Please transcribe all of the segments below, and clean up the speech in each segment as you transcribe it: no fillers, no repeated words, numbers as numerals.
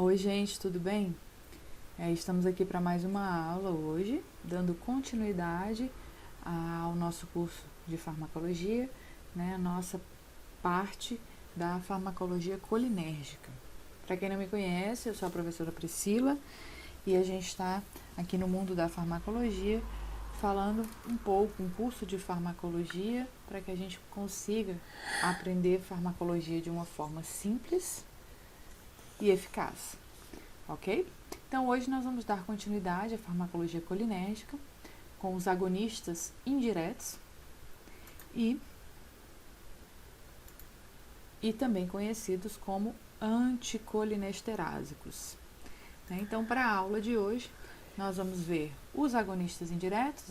Oi, gente, tudo bem? Estamos aqui para mais uma aula hoje, dando continuidade ao nosso curso de farmacologia, né, a nossa parte da farmacologia colinérgica. Para quem não me conhece, eu sou a professora Priscila e a gente está aqui no mundo da farmacologia falando um pouco, um curso de farmacologia para que a gente consiga aprender farmacologia de uma forma simples e eficaz, ok? Então hoje nós vamos dar continuidade à farmacologia colinérgica com os agonistas indiretos e também conhecidos como anticolinesterásicos. Então, para a aula de hoje, nós vamos ver os agonistas indiretos,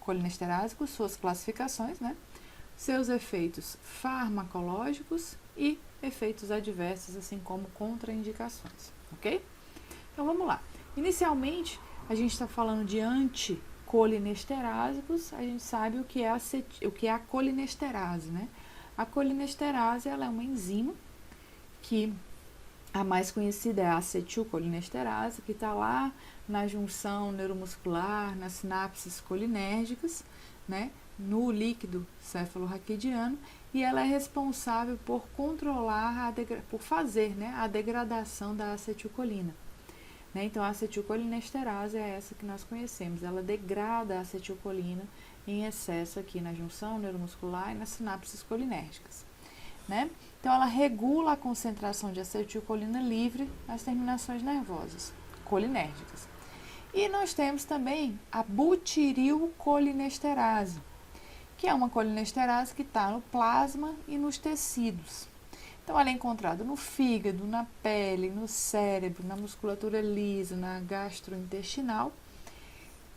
colinesterásicos, suas classificações, né? Seus efeitos farmacológicos e efeitos adversos, assim como contraindicações, ok? Então vamos lá. Inicialmente, a gente está falando de anticolinesterásicos, a gente sabe o que é a colinesterase, né? A colinesterase ela é uma enzima que a mais conhecida é a acetilcolinesterase, que está lá na junção neuromuscular, nas sinapses colinérgicas, né? No líquido cefalorraquidiano, e ela é responsável por controlar, por fazer, né, a degradação da acetilcolina. Né? Então, a acetilcolinesterase é essa que nós conhecemos, ela degrada a acetilcolina em excesso aqui na junção neuromuscular e nas sinapses colinérgicas. Né? Então, ela regula a concentração de acetilcolina livre nas terminações nervosas colinérgicas. E nós temos também a butirilcolinesterase, que é uma colinesterase que está no plasma e nos tecidos. Então, ela é encontrada no fígado, na pele, no cérebro, na musculatura lisa, na gastrointestinal.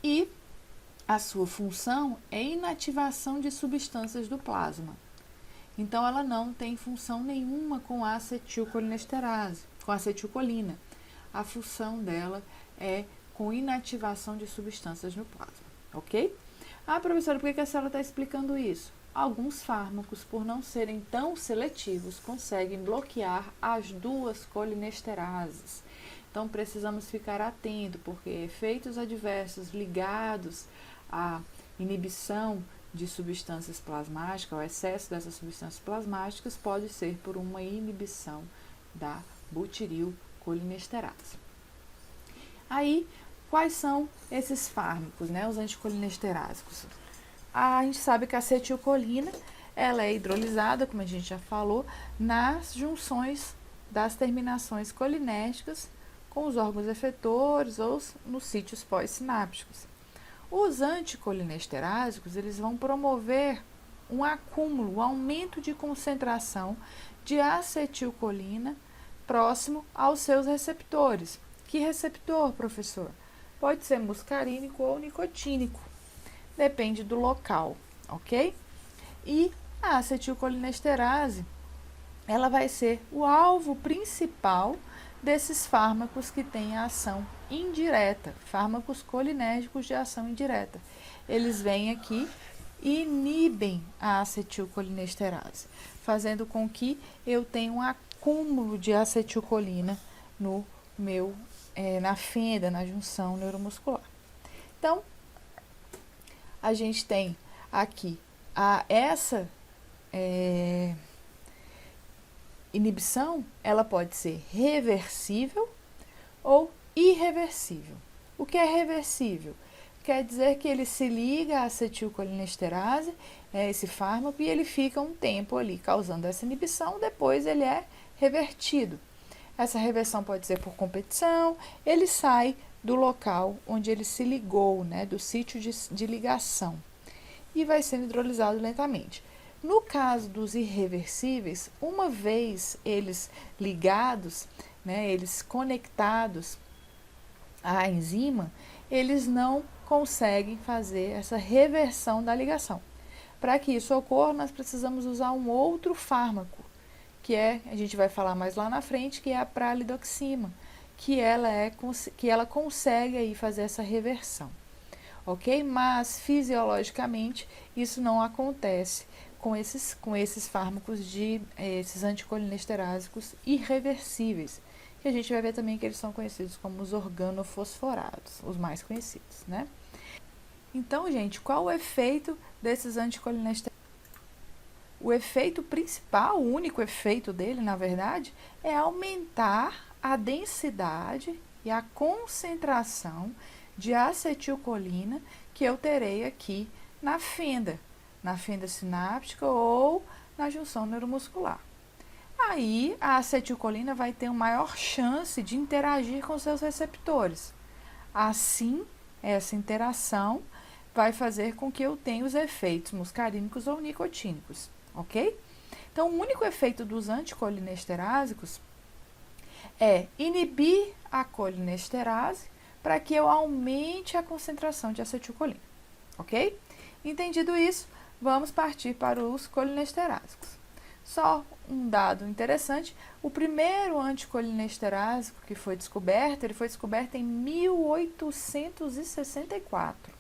E a sua função é inativação de substâncias do plasma. Então, ela não tem função nenhuma com a acetilcolinesterase, com a acetilcolina. A função dela é com inativação de substâncias no plasma, ok? Ah, professora, por que a senhora está explicando isso? Alguns fármacos, por não serem tão seletivos, conseguem bloquear as duas colinesterases. Então, precisamos ficar atento, porque efeitos adversos ligados à inibição de substâncias plasmáticas, ao excesso dessas substâncias plasmáticas, pode ser por uma inibição da butirilcolinesterase. Aí, quais são esses fármacos, né, os anticolinesterásicos? A gente sabe que a acetilcolina, ela é hidrolisada, como a gente já falou, nas junções das terminações colinérgicas com os órgãos efetores ou nos sítios pós-sinápticos. Os anticolinesterásicos, eles vão promover um acúmulo, um aumento de concentração de acetilcolina próximo aos seus receptores. Que receptor, professor? Pode ser muscarínico ou nicotínico, depende do local, ok? E a acetilcolinesterase, ela vai ser o alvo principal desses fármacos que têm a ação indireta, fármacos colinérgicos de ação indireta. Eles vêm aqui e inibem a acetilcolinesterase, fazendo com que eu tenha um acúmulo de acetilcolina no meu na fenda, na junção neuromuscular. Então, a gente tem aqui essa inibição, ela pode ser reversível ou irreversível. O que é reversível? Quer dizer que ele se liga à acetilcolinesterase, esse fármaco, e ele fica um tempo ali causando essa inibição, depois ele é revertido. Essa reversão pode ser por competição, ele sai do local onde ele se ligou, né, do sítio de ligação, e vai sendo hidrolisado lentamente. No caso dos irreversíveis, uma vez eles ligados, né, eles conectados à enzima, eles não conseguem fazer essa reversão da ligação. Para que isso ocorra, nós precisamos usar um outro fármaco, que a gente vai falar mais lá na frente, que é a pralidoxima, que ela consegue aí fazer essa reversão, ok? Mas fisiologicamente isso não acontece com esses fármacos esses anticolinesterásicos irreversíveis, que a gente vai ver também que eles são conhecidos como os organofosforados, os mais conhecidos, né? Então, gente, qual o efeito desses anticolinesterásicos? O efeito principal, o único efeito dele, na verdade, é aumentar a densidade e a concentração de acetilcolina que eu terei aqui na fenda sináptica ou na junção neuromuscular. Aí, a acetilcolina vai ter uma maior chance de interagir com seus receptores. Assim, essa interação vai fazer com que eu tenha os efeitos muscarínicos ou nicotínicos, ok? Então, o único efeito dos anticolinesterásicos é inibir a colinesterase para que eu aumente a concentração de acetilcolina, ok? Entendido isso, vamos partir para os colinesterásicos. Só um dado interessante, o primeiro anticolinesterásico que foi descoberto, ele foi descoberto em 1864,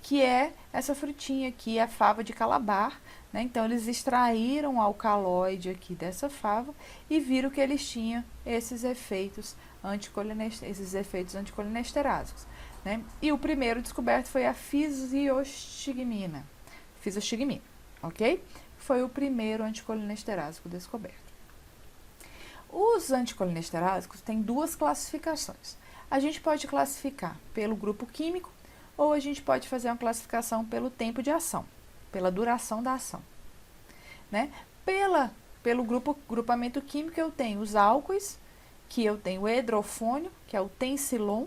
que é essa frutinha aqui, a fava de Calabar, né? Então, eles extraíram o alcaloide aqui dessa fava e viram que eles tinham esses efeitos anticolinesterásicos, né? E o primeiro descoberto foi a fisiostigmina, ok? Foi o primeiro anticolinesterásicos descoberto. Os anticolinesterásicos têm duas classificações. A gente pode classificar pelo grupo químico ou a gente pode fazer uma classificação pelo tempo de ação, pela duração da ação, né? Pelo grupamento químico eu tenho os álcoois, que eu tenho o hidrofônio, que é o tensilon,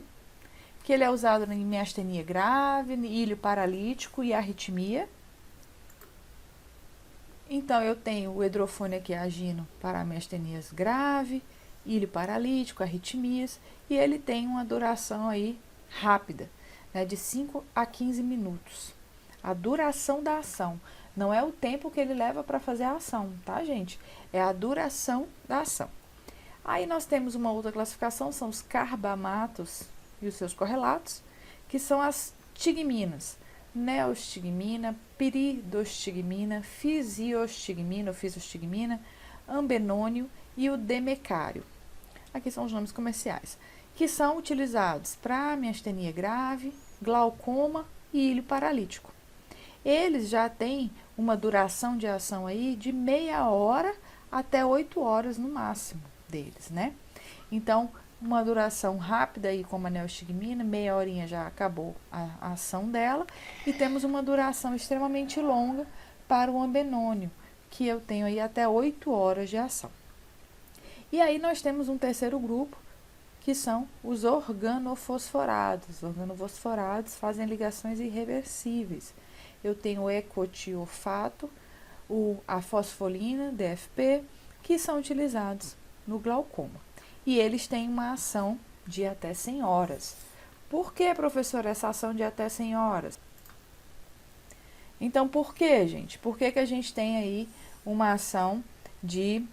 que ele é usado em miastenia grave, ilho paralítico e arritmia. Então, eu tenho o hidrofônio aqui agindo para miastenias grave, ilho paralítico, arritmias, e ele tem uma duração aí rápida, né, de 5 a 15 minutos. A duração da ação, não é o tempo que ele leva para fazer a ação, tá, gente? É a duração da ação. Aí nós temos uma outra classificação, são os carbamatos e os seus correlatos, que são as tigminas. Neostigmina, piridostigmina, fisiostigmina, ambenônio e o demecário. Aqui são os nomes comerciais, que são utilizados para miastenia grave, glaucoma e ilho paralítico. Eles já têm uma duração de ação aí de meia hora até 8 horas no máximo deles, né? Então, uma duração rápida aí como a neostigmina, meia horinha já acabou a ação dela, e temos uma duração extremamente longa para o ambenônio, que eu tenho aí até 8 horas de ação. E aí nós temos um terceiro grupo, que são os organofosforados. Os organofosforados fazem ligações irreversíveis. Eu tenho o ecotiofato, a fosfolina, DFP, que são utilizados no glaucoma. E eles têm uma ação de até 100 horas. Por que, professora, essa ação de até 100 horas? Então, por que, gente? Por que a gente tem aí uma ação de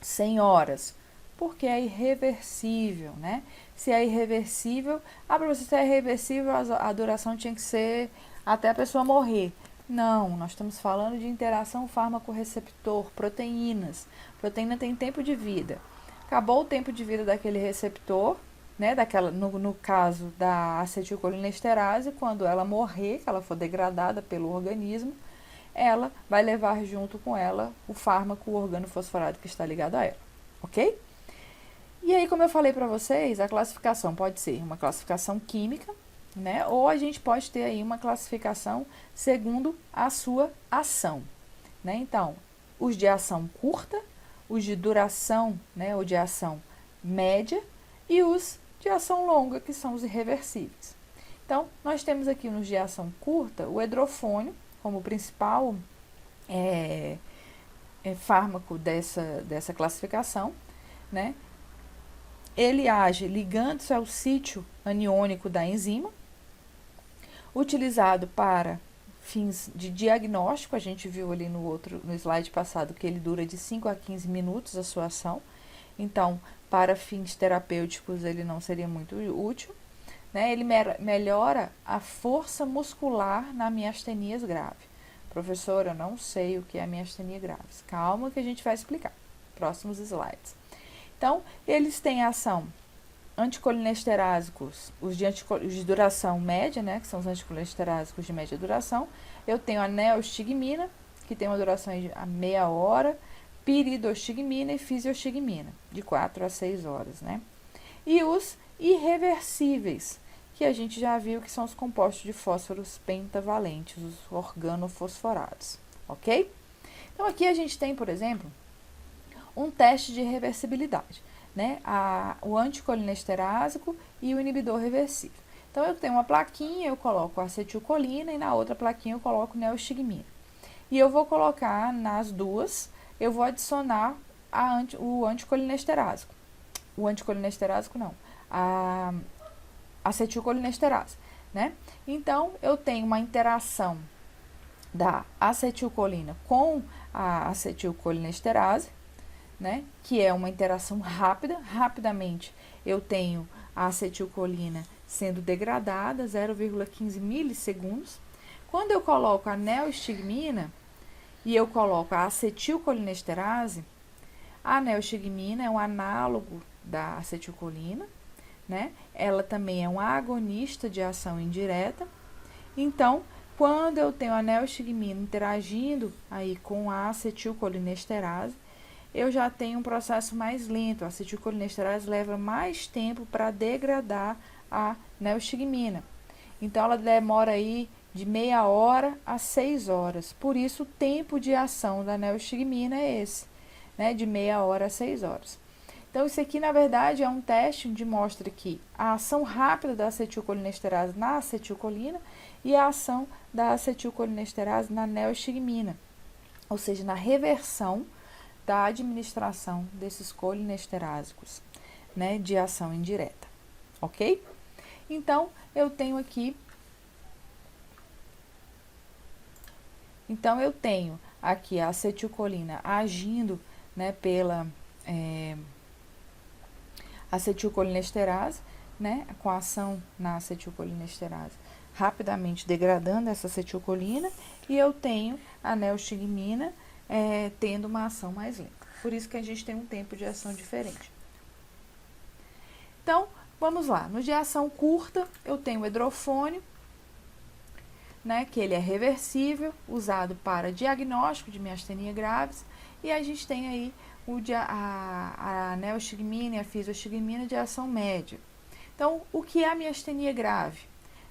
100 horas? Porque é irreversível, né? Se é irreversível, professora, se é irreversível, a duração tinha que ser até a pessoa morrer. Não, nós estamos falando de interação fármaco-receptor, proteínas. Proteína tem tempo de vida. Acabou o tempo de vida daquele receptor, né, no caso da acetilcolinesterase, quando ela morrer, que ela for degradada pelo organismo, ela vai levar junto com ela o fármaco, o organofosforado que está ligado a ela, ok? E aí, como eu falei para vocês, a classificação pode ser uma classificação química, né, ou a gente pode ter aí uma classificação segundo a sua ação, né? Então, os de ação curta, os de duração, né, ou de ação média, e os de ação longa, que são os irreversíveis. Então, nós temos aqui nos de ação curta o hidrofônio como principal fármaco dessa classificação, né? Ele age ligando-se ao sítio aniônico da enzima, utilizado para fins de diagnóstico. A gente viu ali no slide passado que ele dura de 5 a 15 minutos a sua ação. Então, para fins terapêuticos, ele não seria muito útil, né? Ele melhora a força muscular na miastenias grave. Professora, eu não sei o que é miastenia gravis. Calma que a gente vai explicar. Próximos slides. Então, eles têm ação anticolinesterásicos, os de duração média, né, que são os anticolinesterásicos de média duração. Eu tenho a neostigmina, que tem uma duração de meia hora, piridostigmina e fisiostigmina, de 4 a 6 horas, né? E os irreversíveis, que a gente já viu que são os compostos de fósforos pentavalentes, os organofosforados, ok? Então, aqui a gente tem, por exemplo, um teste de reversibilidade, né? O anticolineesterásico e o inibidor reversível. Então, eu tenho uma plaquinha, eu coloco acetilcolina e na outra plaquinha eu coloco neostigmina. E eu vou colocar nas duas, eu vou adicionar o anticolineesterásico. O anticolineesterásico não, a acetilcolinesterase, né? Então, eu tenho uma interação da acetilcolina com a acetilcolinesterase, né? Que é uma interação rápida. Rapidamente, eu tenho a acetilcolina sendo degradada, 0,15 milissegundos. Quando eu coloco a neostigmina e eu coloco a acetilcolinesterase, a neostigmina é um análogo da acetilcolina, né? Ela também é um agonista de ação indireta. Então, quando eu tenho a neostigmina interagindo aí com a acetilcolinesterase, eu já tenho um processo mais lento. A acetilcolinesterase leva mais tempo para degradar a neostigmina. Então, ela demora aí de meia hora a 6 horas. Por isso, o tempo de ação da neostigmina é esse, né? De meia hora a 6 horas. Então, isso aqui, na verdade, é um teste onde mostra que a ação rápida da acetilcolinesterase na acetilcolina e a ação da acetilcolinesterase na neostigmina, ou seja, na reversão da administração desses colinesterásicos, né, de ação indireta, ok? Então, eu tenho aqui, a acetilcolina agindo, né, pela acetilcolinesterase, né, com a ação na acetilcolinesterase, rapidamente degradando essa acetilcolina, e eu tenho a neostigmina tendo uma ação mais lenta. Por isso que a gente tem um tempo de ação diferente. Então, vamos lá. No de ação curta, eu tenho o hidrofônio, né, que ele é reversível, usado para diagnóstico de miastenia gravis, e a gente tem aí a neostigmina e a fisiostigmina de ação média. Então, o que é a miastenia grave?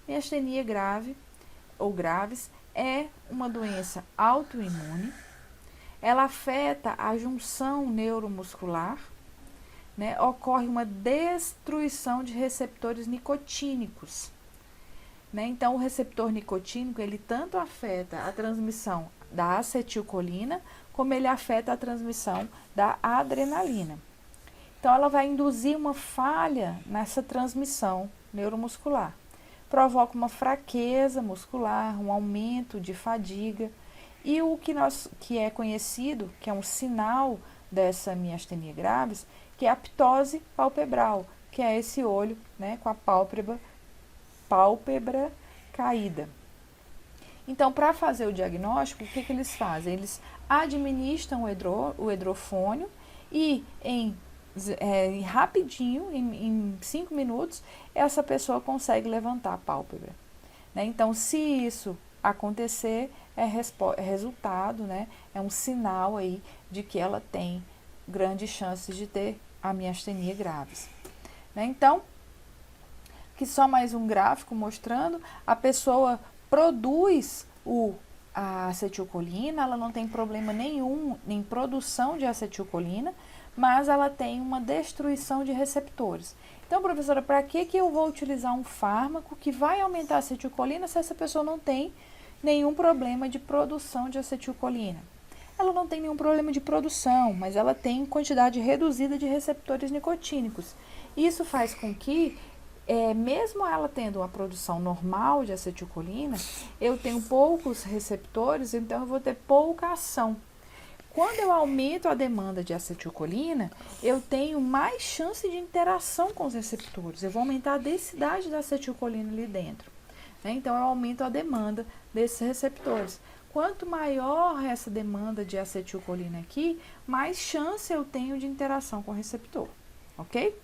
Miastenia grave ou graves é uma doença autoimune. Ela afeta a junção neuromuscular, né? Ocorre uma destruição de receptores nicotínicos, né? Então, o receptor nicotínico, ele tanto afeta a transmissão da acetilcolina, como ele afeta a transmissão da adrenalina. Então, ela vai induzir uma falha nessa transmissão neuromuscular. Provoca uma fraqueza muscular, um aumento de fadiga. E o que é conhecido, que é um sinal dessa miastenia gravis, que é a ptose palpebral, que é esse olho, né, com a pálpebra caída. Então, para fazer o diagnóstico, o que eles fazem? Eles administram o hidrofônio e rapidinho, em 5 minutos, essa pessoa consegue levantar a pálpebra, né? Então, se isso acontecer, é resultado, né? É um sinal aí de que ela tem grandes chances de ter a miastenia gravis, né? Então, aqui só mais um gráfico mostrando, a pessoa produz a acetilcolina, ela não tem problema nenhum em produção de acetilcolina, mas ela tem uma destruição de receptores. Então, professora, para que eu vou utilizar um fármaco que vai aumentar a acetilcolina se essa pessoa não tem nenhum problema de produção de acetilcolina? Ela não tem nenhum problema de produção, mas ela tem quantidade reduzida de receptores nicotínicos. Isso faz com que, mesmo ela tendo uma produção normal de acetilcolina, eu tenho poucos receptores, então eu vou ter pouca ação. Quando eu aumento a demanda de acetilcolina, eu tenho mais chance de interação com os receptores. Eu vou aumentar a densidade da acetilcolina ali dentro, né? Então, eu aumento a demanda desses receptores. quanto maior essa demanda de acetilcolina aqui, mais chance eu tenho de interação com o receptor, ok?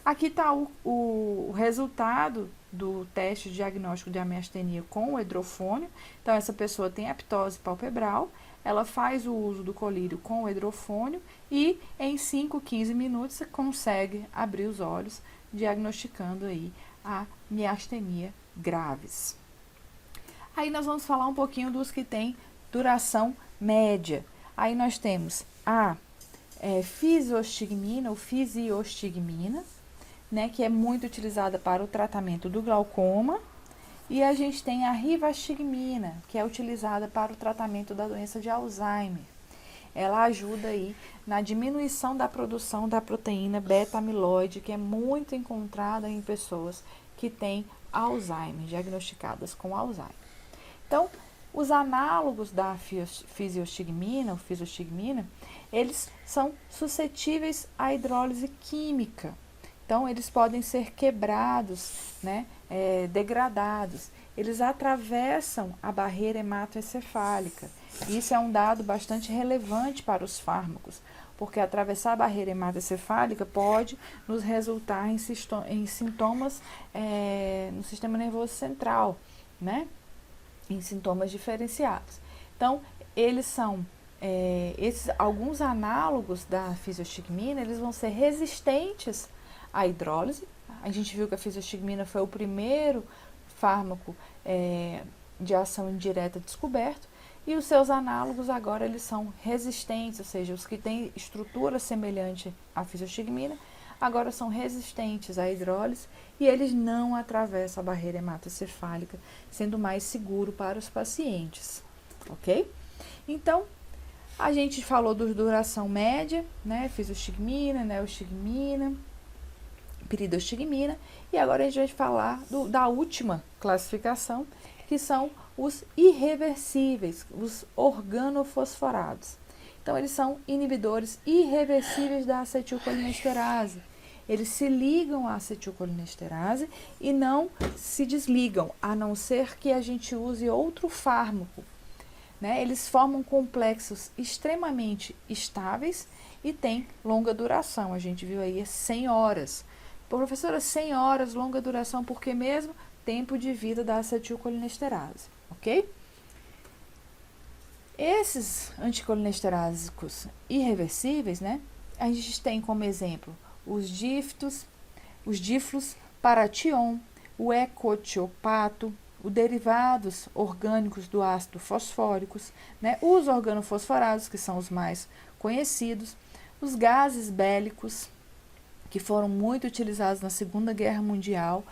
Aqui está o resultado do teste de diagnóstico de amiastenia com o hidrofônio. Então, essa pessoa tem aptose palpebral, ela faz o uso do colírio com o hidrofônio e em 5, 15 minutos você consegue abrir os olhos, diagnosticando aí a miastenia graves. Aí nós vamos falar um pouquinho dos que têm duração média. Aí nós temos a fisiostigmina ou fisiostigmina, né, que é muito utilizada para o tratamento do glaucoma. E a gente tem a rivastigmina, que é utilizada para o tratamento da doença de Alzheimer. Ela ajuda aí na diminuição da produção da proteína beta-amiloide, que é muito encontrada em pessoas que têm Alzheimer, diagnosticadas com Alzheimer. Então, os análogos da fisiostigmina, ou fisiostigmina, eles são suscetíveis à hidrólise química. Então, eles podem ser quebrados, né, degradados. Eles atravessam a barreira hematoencefálica. Isso é um dado bastante relevante para os fármacos, porque atravessar a barreira hematoencefálica pode nos resultar em sintomas no sistema nervoso central, né? Em sintomas diferenciados. Então, eles são, alguns análogos da fisiostigmina, eles vão ser resistentes à hidrólise. A gente viu que a fisiostigmina foi o primeiro fármaco de ação indireta descoberto, e os seus análogos agora eles são resistentes, ou seja, os que têm estrutura semelhante à fisiostigmina, agora são resistentes à hidrólise e eles não atravessam a barreira hematoencefálica, sendo mais seguro para os pacientes, ok? Então, a gente falou da duração média, né, fisiostigmina, neostigmina, piridostigmina, e agora a gente vai falar da última classificação, que são os irreversíveis, os organofosforados. Então, eles são inibidores irreversíveis da acetilcolinesterase. Eles se ligam à acetilcolinesterase e não se desligam, a não ser que a gente use outro fármaco, né? Eles formam complexos extremamente estáveis e têm longa duração. A gente viu aí 100 horas. Professora, 100 horas, longa duração, por que mesmo? Tempo de vida da acetilcolinesterase, ok? Esses anticolinesterásicos irreversíveis, né? A gente tem como exemplo os diflos, paration, o ecotiopato, os derivados orgânicos do ácido fosfóricos, né? Os organofosforados, que são os mais conhecidos, os gases bélicos, que foram muito utilizados na Segunda Guerra Mundial,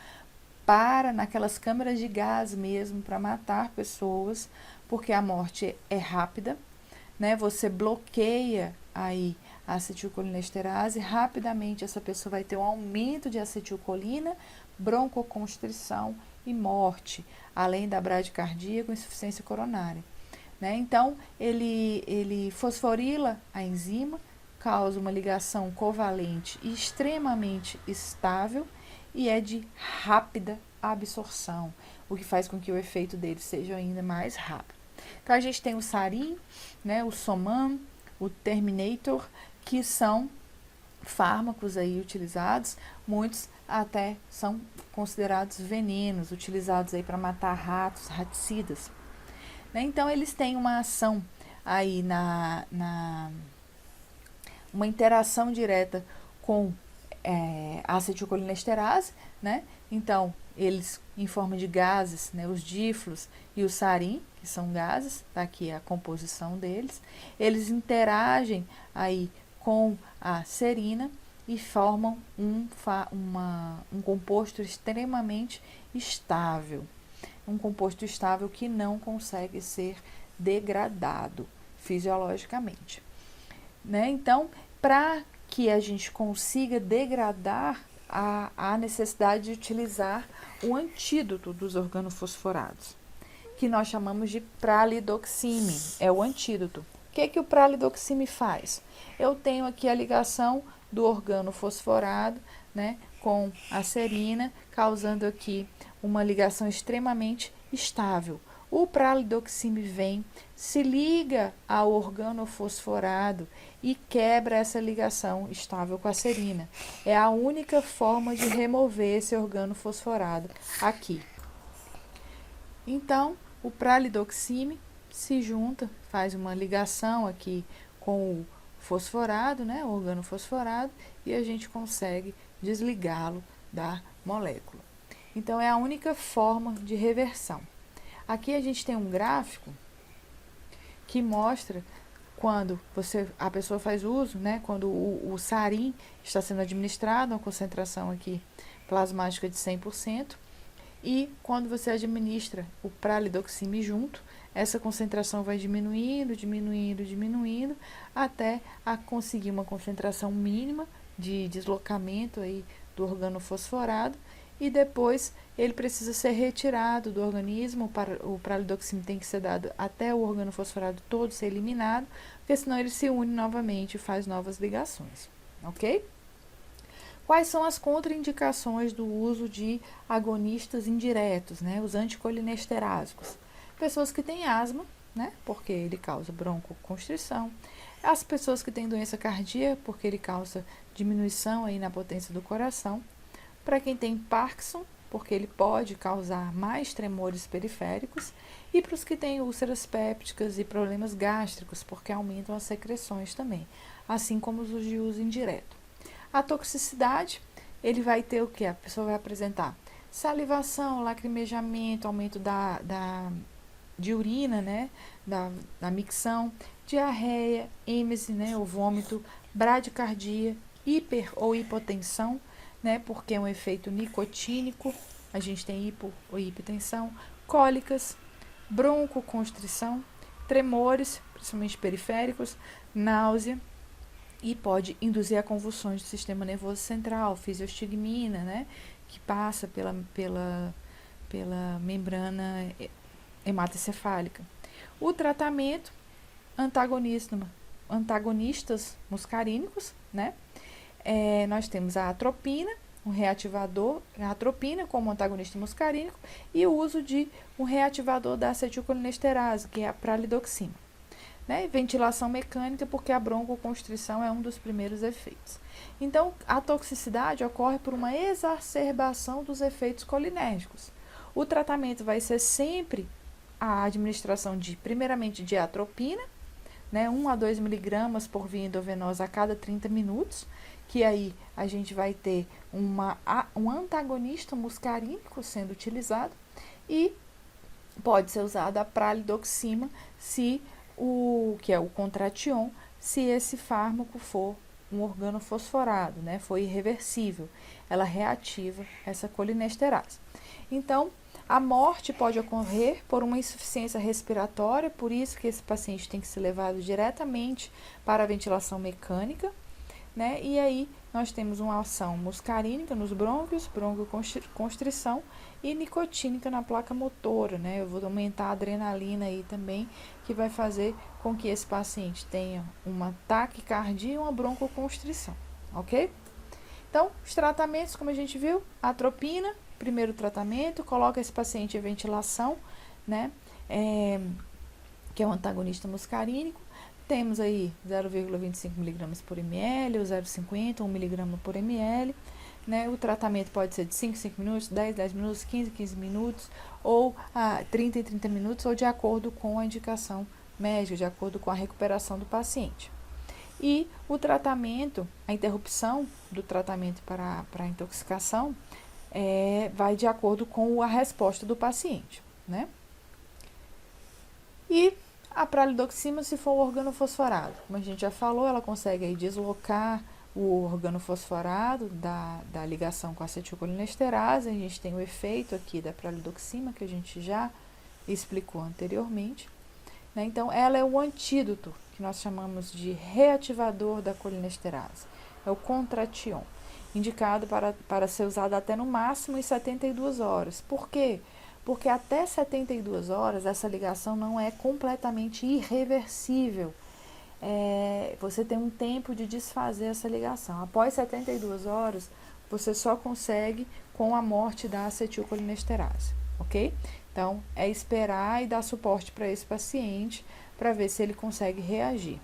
naquelas câmeras de gás mesmo, para matar pessoas, porque a morte é rápida, né? Você bloqueia aí a acetilcolinesterase, rapidamente essa pessoa vai ter um aumento de acetilcolina, broncoconstrição e morte, além da bradicardia com insuficiência coronária, né? Então, ele fosforila a enzima, causa uma ligação covalente e extremamente estável e é de rápida absorção, o que faz com que o efeito dele seja ainda mais rápido. Então, a gente tem o sarin, né, o soman, o terminator, que são fármacos aí utilizados, muitos até são considerados venenos, utilizados aí para matar ratos, raticidas, né? Então, eles têm uma ação aí uma interação direta com a acetilcolinesterase, né? Então, eles em forma de gases, né, os diflos e o sarin, que são gases, tá aqui a composição deles, eles interagem aí com a serina e formam um composto extremamente estável, um composto estável que não consegue ser degradado fisiologicamente, né? Então, para que a gente consiga degradar, há necessidade de utilizar o antídoto dos organofosforados, que nós chamamos de pralidoxime, é o antídoto. O que o pralidoxime faz? Eu tenho aqui a ligação do organofosforado, né, com a serina, causando aqui uma ligação extremamente estável. O pralidoxime vem, se liga ao organofosforado e quebra essa ligação estável com a serina. É a única forma de remover esse organofosforado aqui. Então, o pralidoxime se junta, faz uma ligação aqui com o fosforado, né, o organofosforado, e a gente consegue desligá-lo da molécula. Então, é a única forma de reversão. Aqui a gente tem um gráfico que mostra quando a pessoa faz uso, né, quando o sarin está sendo administrado, uma concentração aqui plasmática de 100%, e quando você administra o pralidoxime junto, essa concentração vai diminuindo, diminuindo, diminuindo, até conseguir uma concentração mínima de deslocamento aí do organofosforado, e depois ele precisa ser retirado do organismo. O pralidoxime tem que ser dado até o organofosforado todo ser eliminado, porque senão ele se une novamente e faz novas ligações, ok? Quais são as contraindicações do uso de agonistas indiretos, né, os anticolinesterásicos? Pessoas que têm asma, né, porque ele causa broncoconstrição. As pessoas que têm doença cardíaca, porque ele causa diminuição aí na potência do coração. Para quem tem Parkinson, porque ele pode causar mais tremores periféricos. E para os que têm úlceras pépticas e problemas gástricos, porque aumentam as secreções também, assim como os de uso indireto. A toxicidade, ele vai ter o que? A pessoa vai apresentar salivação, lacrimejamento, aumento de urina, né, da micção, diarreia, êmese, né, o vômito, bradicardia, hiper ou hipotensão, né, porque é um efeito nicotínico, a gente tem hipo ou hipotensão, cólicas, broncoconstrição, tremores, principalmente periféricos, náusea, e pode induzir a convulsões do sistema nervoso central, fisiostigmina, né, que passa pela membrana hematocefálica. O tratamento, antagonistas muscarínicos, né, nós temos a atropina, um reativador, a atropina como antagonista muscarínico, e o uso de um reativador da acetilcolinesterase, que é a pralidoxima. Né? Ventilação mecânica, porque a broncoconstrição é um dos primeiros efeitos. Então, a toxicidade ocorre por uma exacerbação dos efeitos colinérgicos. O tratamento vai ser sempre a administração primeiramente, de atropina, né, 1 a 2 miligramas por via endovenosa a cada 30 minutos, que aí a gente vai ter um antagonista muscarínico sendo utilizado, e pode ser usada a pralidoxima, que é o contration, se esse fármaco for um organofosforado, né, for irreversível, ela reativa essa colinesterase. Então, a morte pode ocorrer por uma insuficiência respiratória, por isso que esse paciente tem que ser levado diretamente para a ventilação mecânica, né? E aí nós temos uma ação muscarínica nos brônquios, broncoconstrição, e nicotínica na placa motora, né? Eu vou aumentar a adrenalina aí também, que vai fazer com que esse paciente tenha uma taquicardia e uma broncoconstrição, ok? Então, os tratamentos, como a gente viu, atropina, primeiro tratamento, coloca esse paciente em ventilação, né? Que é um antagonista muscarínico. Temos aí 0,25 mg por ml, ou 0,50, 1 mg por ml. Né? O tratamento pode ser de 5 em 5 minutos, 10 em 10 minutos, 15 em 15 minutos, ou 30 em 30 minutos, ou de acordo com a indicação médica, de acordo com a recuperação do paciente. E o tratamento, a interrupção do tratamento para a intoxicação, vai de acordo com a resposta do paciente, né? E a pralidoxima, se for o organofosforado, como a gente já falou, ela consegue aí deslocar o organofosforado da ligação com a acetilcolinesterase. A gente tem o efeito aqui da pralidoxima, que a gente já explicou anteriormente, né? Então, ela é o antídoto, que nós chamamos de reativador da colinesterase, é o contration, indicado para ser usado até no máximo em 72 horas. Por quê? Porque até 72 horas essa ligação não é completamente irreversível. Você tem um tempo de desfazer essa ligação. Após 72 horas, você só consegue com a morte da acetilcolinesterase, ok? Então, é esperar e dar suporte para esse paciente para ver se ele consegue reagir.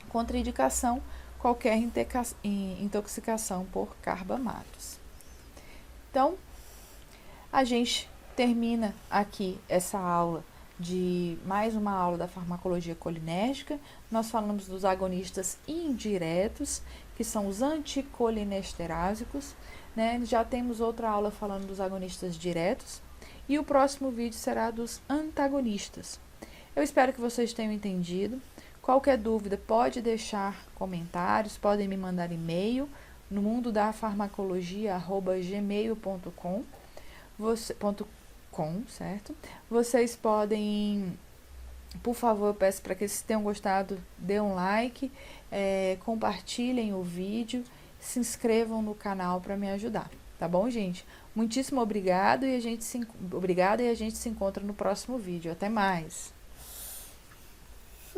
Contraindicação, qualquer intoxicação por carbamatos. Então, a gente termina aqui essa aula de mais uma aula da farmacologia colinérgica. Nós falamos dos agonistas indiretos, que são os anticolinesterásicos, né? Já temos outra aula falando dos agonistas diretos. E o próximo vídeo será dos antagonistas. Eu espero que vocês tenham entendido. Qualquer dúvida, pode deixar comentários, podem me mandar e-mail no mundodafarmacologia@gmail.com, certo? Vocês podem, por favor, eu peço para que vocês tenham gostado, dê um like, compartilhem o vídeo, se inscrevam no canal para me ajudar, tá bom, gente? Muitíssimo obrigado e a gente se encontra no próximo vídeo. Até mais!